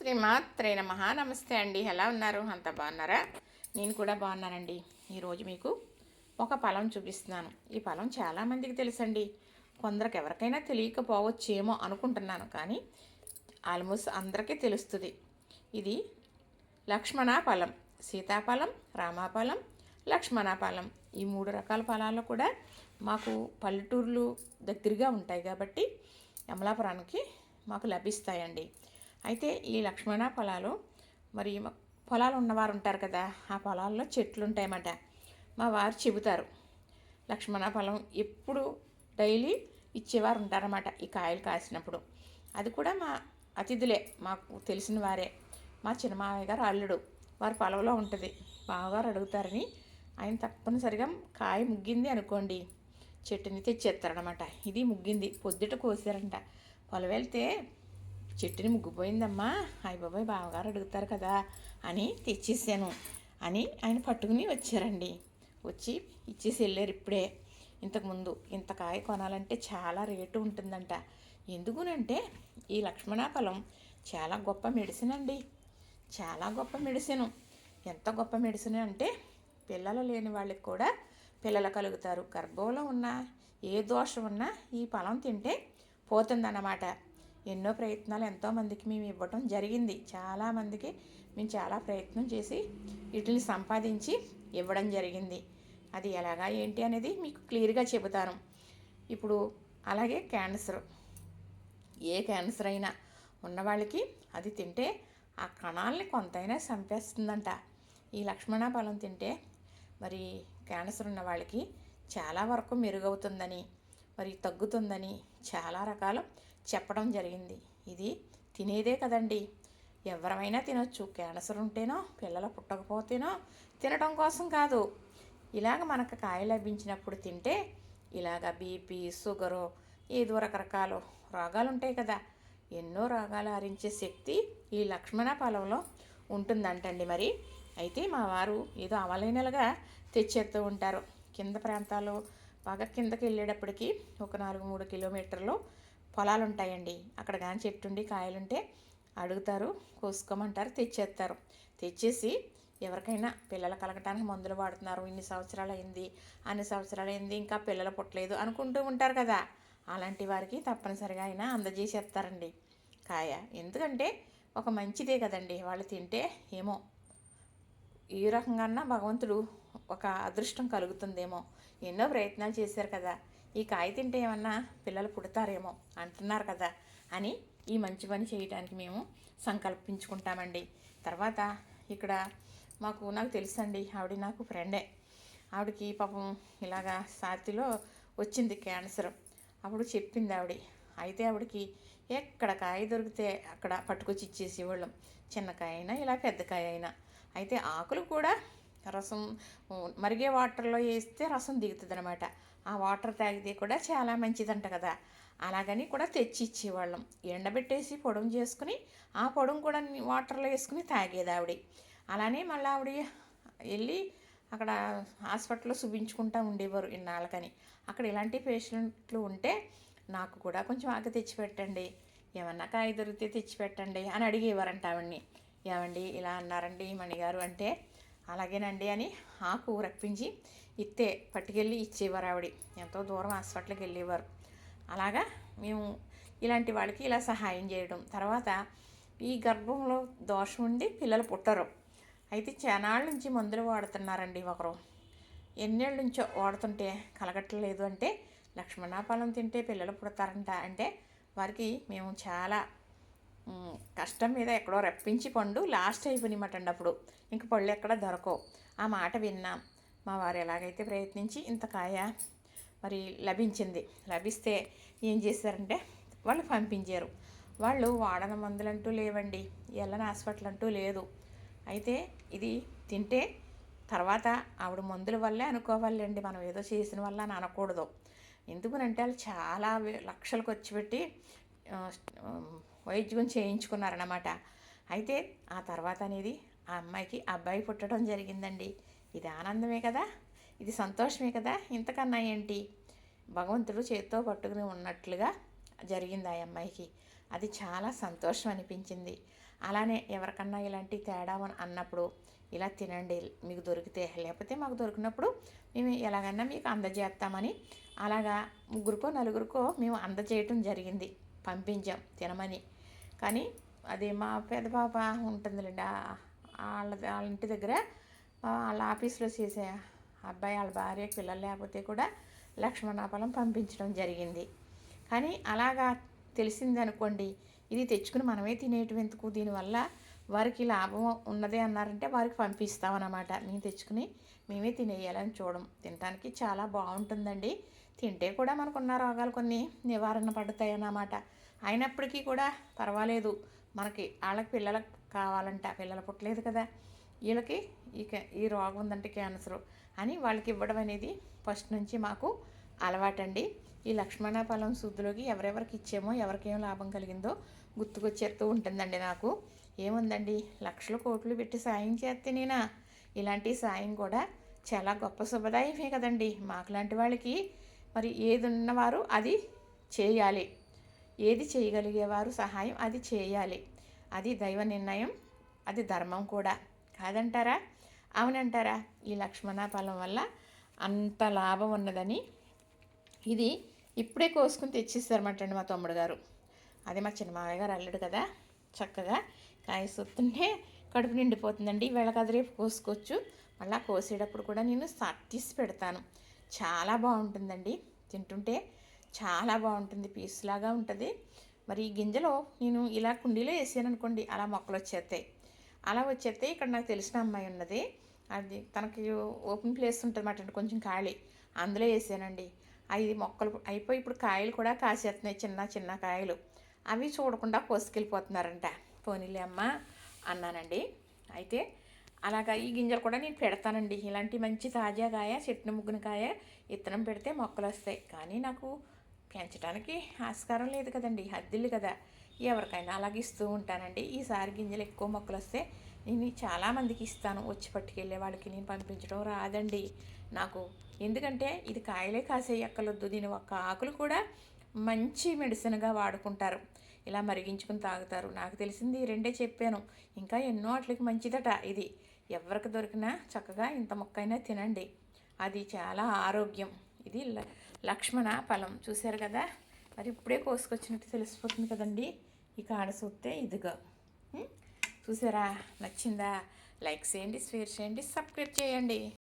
శ్రీమాత్రే నమః. నమస్తే అండి. ఎలా ఉన్నారు? అంత బాగున్నారా? నేను కూడా బాగున్నానండి. ఈరోజు మీకు ఒక ఫలం చూపిస్తున్నాను. ఈ ఫలం చాలామందికి తెలుసండి. కొందరికి ఎవరికైనా తెలియకపోవచ్చేమో అనుకుంటున్నాను, కానీ ఆల్మోస్ట్ అందరికీ తెలుస్తుంది. ఇది లక్ష్మణ ఫలం, సీతాఫలం, రామాఫలం, లక్ష్మణ ఫలం. ఈ 3 రకాల ఫలాలు కూడా మాకు పల్లెటూర్లు దగ్గరగా ఉంటాయి కాబట్టి అమలాపురానికి మాకు లభిస్తాయండి. అయితే ఈ లక్ష్మణ ఫలాలు మరి పొలాలు ఉన్నవారు ఉంటారు కదా, ఆ పొలాల్లో చెట్లు ఉంటాయన్నమాట. మా వారు చెబుతారు లక్ష్మణ ఫలం ఎప్పుడు డైలీ ఇచ్చేవారు ఉంటారన్నమాట ఈ కాయలు కాసినప్పుడు. అది కూడా మా అతిథులే, మాకు తెలిసిన వారే. మా చిన్నమావయ్య గారు అల్లుడు, వారి పొలంలో ఉంటుంది. బావగారు అడుగుతారని ఆయన తప్పనిసరిగా కాయ ముగ్గింది అనుకోండి, చెట్టుని తెచ్చేస్తారనమాట. ఇది ముగ్గింది, పొద్దుట కోసారంట. పొలం వెళ్తే చెట్టుని ముగ్గిపోయిందమ్మా, అయ్య బాబాయ్ బావగారు అడుగుతారు కదా అని తెచ్చేసాను అని ఆయన పట్టుకుని వచ్చారండి. వచ్చి ఇచ్చేసి వెళ్ళారు ఇప్పుడే. ఇంతకుముందు ఇంత కాయ కొనాలంటే చాలా రేటు ఉంటుందంట. ఎందుకునంటే ఈ లక్ష్మణ ఫలం చాలా గొప్ప మెడిసిన్ అండి, చాలా గొప్ప మెడిసిన్. ఎంత గొప్ప మెడిసిన్ అంటే పిల్లలు లేని వాళ్ళకి కూడా పిల్లలు కలుగుతారు. గర్భంలో ఉన్న ఏ దోషం ఉన్నా ఈ ఫలం తింటే పోతుందన్నమాట. ఎన్నో ప్రయత్నాలు ఎంతోమందికి మేము ఇవ్వటం జరిగింది. చాలామందికి మేము చాలా ప్రయత్నం చేసి వీటిని సంపాదించి ఇవ్వడం జరిగింది. అది ఎలాగా ఏంటి అనేది మీకు క్లియర్గా చెబుతాను ఇప్పుడు. అలాగే క్యాన్సర్, ఏ క్యాన్సర్ అయినా ఉన్నవాళ్ళకి అది తింటే ఆ కణాలని కొంతైనా చంపేస్తుందంట. ఈ లక్ష్మణ ఫలం తింటే మరి క్యాన్సర్ ఉన్న వాళ్ళకి చాలా వరకు మెరుగవుతుందని, మరి తగ్గుతుందని చాలా రకాలు చెప్పడం జరిగింది. ఇది తినేదే కదండి, ఎవరమైనా తినొచ్చు. క్యాన్సర్ ఉంటేనో పిల్లలు పుట్టకపోతేనో తినడం కోసం కాదు, ఇలాగ మనకు కాయ లభించినప్పుడు తింటే ఇలాగ బీపీ, షుగరు, ఏదో రకరకాల రోగాలు ఉంటాయి కదా, ఎన్నో రోగాలు హరించే శక్తి ఈ లక్ష్మణ ఫలంలో ఉంటుందంటండి. మరి అయితే మా వారు ఏదో అవలైనలుగా తెచ్చేస్తూ ఉంటారు. కింద ప్రాంతాలు బాగా కిందకి వెళ్ళేటప్పటికి ఒక 4-3 కిలోమీటర్లు పొలాలు ఉంటాయండి. అక్కడ కానీ చెట్టుండి కాయలుంటే అడుగుతారు, కోసుకోమంటారు, తెచ్చేస్తారు. తెచ్చేసి ఎవరికైనా పిల్లలు కలగటానికి మందులు వాడుతున్నారు, ఇన్ని సంవత్సరాలు అయింది, అన్ని సంవత్సరాలు అయింది, ఇంకా పిల్లలు పుట్టలేదు అనుకుంటూ ఉంటారు కదా, అలాంటి వారికి తప్పనిసరిగా అయినా అందజేసేస్తారండి కాయ. ఎందుకంటే ఒక మంచిదే కదండి, వాళ్ళు తింటే ఏమో ఈ రకంగా భగవంతుడు ఒక అదృష్టం కలుగుతుందేమో. ఎన్నో ప్రయత్నాలు చేశారు కదా, ఈ కాయ తింటే ఏమన్నా పిల్లలు పుడతారేమో అంటున్నారు కదా అని ఈ మంచి పని చేయడానికి మేము సంకల్పించుకుంటామండి. తర్వాత ఇక్కడ నాకు తెలుసండి, ఆవిడ నాకు ఫ్రెండే. ఆవిడకి పాపం ఇలాగా సాతిలో వచ్చింది క్యాన్సర్. అప్పుడు చెప్పింది ఆవిడ. అయితే ఆవిడకి ఎక్కడ కాయ దొరికితే అక్కడ పట్టుకొచ్చి ఇచ్చేసేవాళ్ళం, చిన్న కాయ అయినా ఇలా పెద్ద కాయ అయినా. అయితే ఆకులు కూడా రసం మరిగే వాటర్లో వేస్తే రసం దిగుతుంది అనమాట. ఆ వాటర్ తాగితే కూడా చాలా మంచిదంట కదా, అలాగని కూడా తెచ్చి ఇచ్చేవాళ్ళం. ఎండబెట్టేసి పొడుం చేసుకుని ఆ పొడుం కూడా వాటర్లో వేసుకుని తాగేది ఆవిడ. అలానే మళ్ళీ ఆవిడ వెళ్ళి అక్కడ హాస్పిటల్లో చూపించుకుంటూ ఉండేవారు ఇన్నాళ్ళకని. అక్కడ ఇలాంటి పేషెంట్లు ఉంటే నాకు కూడా కొంచెం ఆకు తెచ్చిపెట్టండి, ఏమన్నా కాయ దొరికితే తెచ్చిపెట్టండి అని అడిగేవారంట ఆవిడ్ని. ఏమండి ఇలా అన్నారండి మణిగారు అంటే, అలాగేనండి అని ఆకు రప్పించి ఇత్తే పట్టుకెళ్ళి ఇచ్చేవారు ఆవిడ. ఎంతో దూరం హాస్పిటల్కి వెళ్ళేవారు. అలాగా మేము ఇలాంటి వాళ్ళకి ఇలా సహాయం చేయడం. తర్వాత ఈ గర్భంలో దోషం ఉండి పిల్లలు పుట్టరు, అయితే చానాళ్ళ నుంచి మందులు వాడుతున్నారండి ఒకరు. ఎన్నేళ్ళ నుంచో వాడుతుంటే కలగట్లేదు అంటే లక్ష్మణ ఫలం తింటే పిల్లలు పుడతారంట అంటే వారికి మేము చాలా కష్టం మీద ఎక్కడో రప్పించి పండు లాస్ట్ అయిపోయినమాట అండి. అప్పుడు ఇంక పళ్ళు ఎక్కడ దొరకవు. ఆ మాట విన్నాం. మా వారు ఎలాగైతే ప్రయత్నించి ఇంత కాయ మరి లభిస్తే ఏం చేశారంటే వాళ్ళు పంపించారు. వాళ్ళు వాడన మందులంటూ లేవండి, ఎల్లని హాస్పిటల్ అంటూ లేదు. అయితే ఇది తింటే తర్వాత ఆవిడ మందుల వల్లే అనుకోవాలండి, మనం ఏదో చేసిన వల్ల అని అనకూడదు. ఎందుకనంటే వాళ్ళు చాలా లక్షలు ఖర్చు పెట్టి వైద్యం చేయించుకున్నారన్నమాట. అయితే ఆ తర్వాత అనేది ఆ అమ్మాయికి అబ్బాయి పుట్టడం జరిగిందండి. ఇది ఆనందమే కదా, ఇది సంతోషమే కదా, ఇంతకన్నా ఏంటి. భగవంతుడు చేత్తో పట్టుకుని ఉన్నట్లుగా జరిగింది ఆ అమ్మాయికి. అది చాలా సంతోషం అనిపించింది. అలానే ఎవరికన్నా ఇలాంటి తేడా అన్నప్పుడు ఇలా తినండి మీకు దొరికితే, లేకపోతే మాకు దొరికినప్పుడు మేము ఎలాగన్నా మీకు అందజేస్తామని అలాగా ముగ్గురికో నలుగురికో మేము అందజేయటం జరిగింది, పంపించాం తినమని. కానీ అది మా పెద్ద పాప ఉంటుందిలేండి, వాళ్ళ ఇంటి దగ్గర వాళ్ళ ఆఫీస్లో చేసే అబ్బాయి వాళ్ళ భార్య పిల్లలు లేకపోతే కూడా లక్ష్మణ ఫలం పంపించడం జరిగింది. కానీ అలాగా తెలిసింది అనుకోండి, ఇది తెచ్చుకుని మనమే తినేయటం ఎందుకు, దీనివల్ల వారికి లాభం ఉన్నదే అన్నారంటే వారికి పంపిస్తామన్నమాట. మేము తెచ్చుకుని మేమే తినేయాలని చూడం. తినడానికి చాలా బాగుంటుందండి. తింటే కూడా మనకున్న రోగాలు కొన్ని నివారణ పడతాయి అన్నమాట. అయినప్పటికీ కూడా పర్వాలేదు, మనకి వాళ్ళకి పిల్లలకు కావాలంట, పిల్లలు పుట్టలేదు కదా, వీళ్ళకి ఈ రోగం ఉందంటే క్యాన్సరు అని వాళ్ళకి ఇవ్వడం అనేది ఫస్ట్ నుంచి మాకు అలవాటండి. ఈ లక్ష్మణ ఫలం శుద్ధిలోకి ఎవరెవరికి ఇచ్చామో ఎవరికేం లాభం కలిగిందో గుర్తుకొచ్చేస్తూ ఉంటుందండి నాకు. ఏముందండి, లక్షలు కోట్లు పెట్టి సాయం చేస్తే నేనా, ఇలాంటి సాయం కూడా చాలా గొప్ప శుభదాయమే కదండి. మాకు లాంటి వాళ్ళకి మరి ఏది ఉన్నవారు అది చేయాలి, ఏది చేయగలిగేవారు సహాయం అది చేయాలి. అది దైవ నిర్ణయం, అది ధర్మం కూడా కాదంటారా? అవునంటారా? ఈ లక్ష్మణ ఫలం వల్ల అంత లాభం ఉన్నదని ఇది ఇప్పుడే కోసుకుని తెచ్చిస్తారన్నమాట మా తమ్ముడు గారు. అదే మా చిన్న మావయ్య గారు అల్లుడు కదా, చక్కగా కాయ సొత్తుంటే కడుపు నిండిపోతుందండి. వీళ్ళకి రేపు కోసుకోవచ్చు. మళ్ళీ కోసేటప్పుడు కూడా నేను తీసి పెడతాను. చాలా బాగుంటుందండి, తింటుంటే చాలా బాగుంటుంది, పీసులాగా ఉంటుంది. మరి ఈ గింజలో నేను ఇలా కుండీలో వేసాను అనుకోండి, అలా మొక్కలు వచ్చేస్తాయి. అలా వచ్చేస్తే ఇక్కడ నాకు తెలిసిన అమ్మాయి ఉన్నది, అది తనకి ఓపెన్ ప్లేస్ ఉంటుంది అన్నమాట, కొంచెం ఖాళీ, అందులో వేసానండి. 5 మొక్కలు అయిపోయి ఇప్పుడు కాయలు కూడా కాసేస్తున్నాయి, చిన్న చిన్న కాయలు. అవి చూడకుండా కోసుకెళ్ళిపోతున్నారంట. పోనీలే అమ్మ అన్నానండి. అయితే అలాగా ఈ గింజలు కూడా నేను పెడతానండి. ఇలాంటి మంచి తాజా కాయ, చెట్టున ముగ్గున కాయ విత్తనం పెడితే మొక్కలు వస్తాయి. కానీ నాకు పెంచడానికి ఆస్కారం లేదు కదండి, హద్దులు కదా. ఎవరికైనా అలాగే ఇస్తూ ఉంటానండి. ఈసారి గింజలు ఎక్కువ మొక్కలు వస్తే నేను చాలామందికి ఇస్తాను, వచ్చి పట్టుకెళ్ళే వాళ్ళకి. నేను పంపించడం రాదండి నాకు, ఎందుకంటే ఇది కాయలే కాసే ఎక్కలొద్దు. దీని ఒక్క ఆకులు కూడా మంచి మెడిసిన్గా వాడుకుంటారు, ఇలా మరిగించుకుని తాగుతారు. నాకు తెలిసింది ఈ రెండే చెప్పాను, ఇంకా ఎన్నో వాటికి మంచిదట ఇది. ఎవరికి దొరికినా చక్కగా ఇంత మొక్కైనా తినండి, అది చాలా ఆరోగ్యం. ఇది లక్ష్మణ ఫలం చూశారు కదా, మరి ఇప్పుడే కోసుకొచ్చినట్టు తెలిసిపోతుంది కదండి. ఈ కాడ చూస్తే ఇదిగా చూసారా, నచ్చిందా? లైక్ చేయండి, షేర్ చేయండి, సబ్స్క్రైబ్ చేయండి.